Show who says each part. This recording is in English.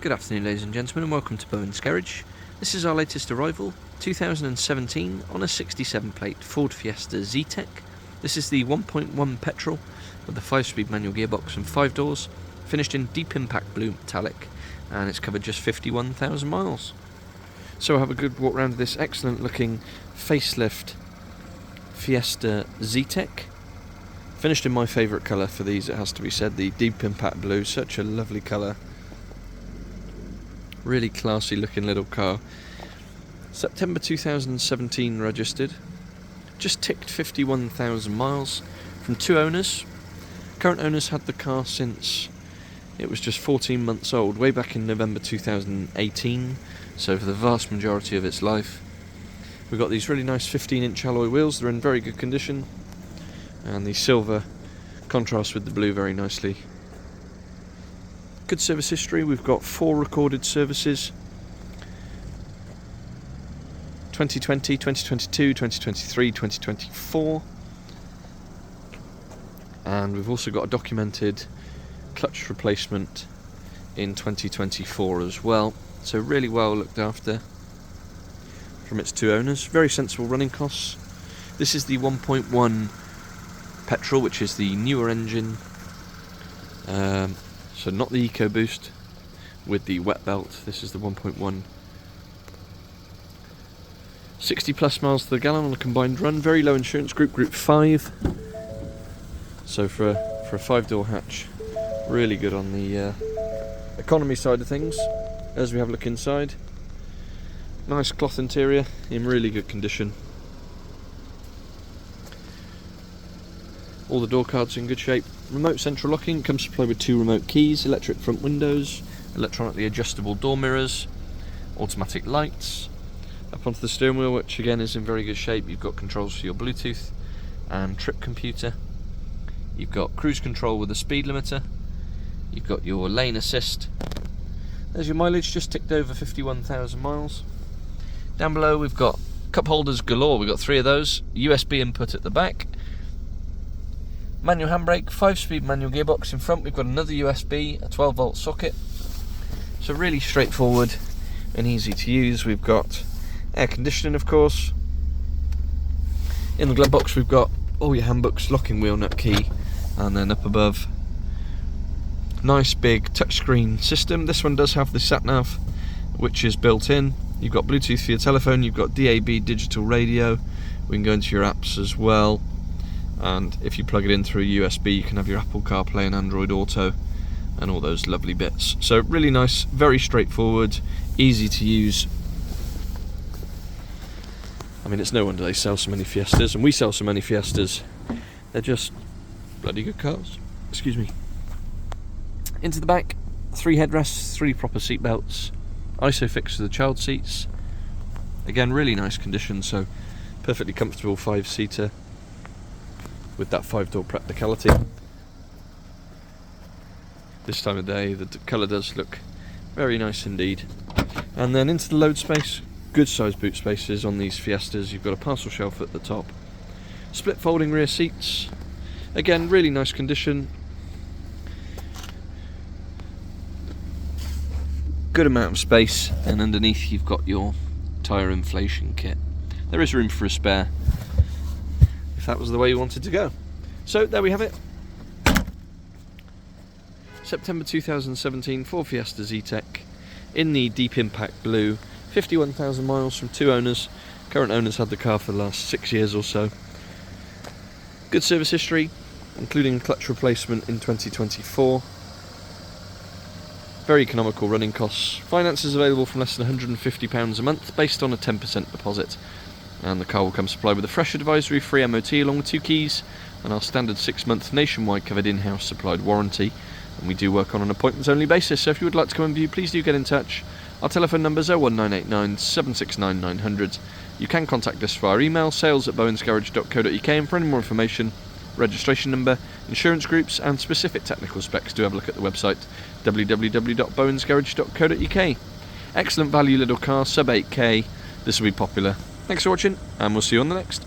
Speaker 1: Good afternoon, ladies and gentlemen, and welcome to Bowen's Garage. This is our latest arrival, 2017 on a 67 plate Ford Fiesta Zetec. This is the 1.1 petrol with the 5-speed manual gearbox and 5 doors, finished in deep impact blue metallic, and it's covered just 51,000 miles. So we'll have a good walk around this excellent looking facelift Fiesta Zetec. Finished in my favourite colour for these, it has to be said, the deep impact blue, such a lovely colour. Really classy looking little car. September 2017 registered. Just ticked 51,000 miles from 2 owners. Current owners had the car since it was just 14 months old, way back in November 2018, so for the vast majority of its life. We've got these really nice 15-inch alloy wheels, they're in very good condition, and the silver contrasts with the blue very nicely. Good service history, we've got 4 recorded services: 2020, 2022, 2023, 2024, and we've also got a documented clutch replacement in 2024 as well, so really well looked after from its 2 owners. Very sensible running costs. This is the 1.1 petrol, which is the newer engine, so not the Ecoboost with the wet belt. This is the 1.1. 60 plus miles to the gallon on a combined run. Very low insurance group 5. So for a 5-door hatch, really good on the economy side of things. As we have a look inside, nice cloth interior in really good condition. All the door cards in good shape. Remote central locking, comes supplied with 2 remote keys, electric front windows, electronically adjustable door mirrors, automatic lights. Up onto the steering wheel, which again is in very good shape. You've got controls for your Bluetooth and trip computer. You've got cruise control with a speed limiter. You've got your lane assist. There's your mileage, just ticked over 51,000 miles. Down below we've got cup holders galore. We've got 3 of those. USB input at the back. Manual handbrake, 5-speed manual gearbox in front. We've got another USB, a 12-volt socket. So really straightforward and easy to use. We've got air conditioning, of course. In the glove box we've got all your handbooks, locking wheel nut key, and then up above, nice big touchscreen system. This one does have the sat-nav, which is built in. You've got Bluetooth for your telephone, you've got DAB digital radio. We can go into your apps as well. And if you plug it in through a USB, you can have your Apple CarPlay and Android Auto and all those lovely bits. So really nice, very straightforward, easy to use. I mean, it's no wonder they sell so many Fiestas, and we sell so many Fiestas. They're just bloody good cars. Excuse me. Into the back, 3 headrests, 3 proper seat belts, ISOFIX for the child seats. Again, really nice condition, so perfectly comfortable 5-seater. With that 5-door practicality. This time of day the colour does look very nice indeed. And then into the load space, good sized boot spaces on these Fiestas. You've got a parcel shelf at the top, split folding rear seats, again really nice condition, good amount of space, and underneath you've got your tyre inflation kit. There is room for a spare if that was the way you wanted to go. So there we have it. September 2017 Ford Fiesta Zetec in the deep impact blue, 51,000 miles from 2 owners. Current owners had the car for the last 6 years or so. Good service history, including clutch replacement in 2024. Very economical running costs. Finance is available from less than £150 a month based on a 10% deposit. And the car will come supplied with a fresh advisory, free MOT along with 2 keys, and our standard 6-month nationwide covered in-house supplied warranty. And we do work on an appointments only basis, so if you would like to come and view, please do get in touch. Our telephone number is 01989 769 900. You can contact us via email, sales@bowensgarage.co.uk, and for any more information, registration number, insurance groups and specific technical specs, do have a look at the website www.bowensgarage.co.uk. Excellent value little car, sub 8k. This will be popular. Thanks for watching, and we'll see you on the next.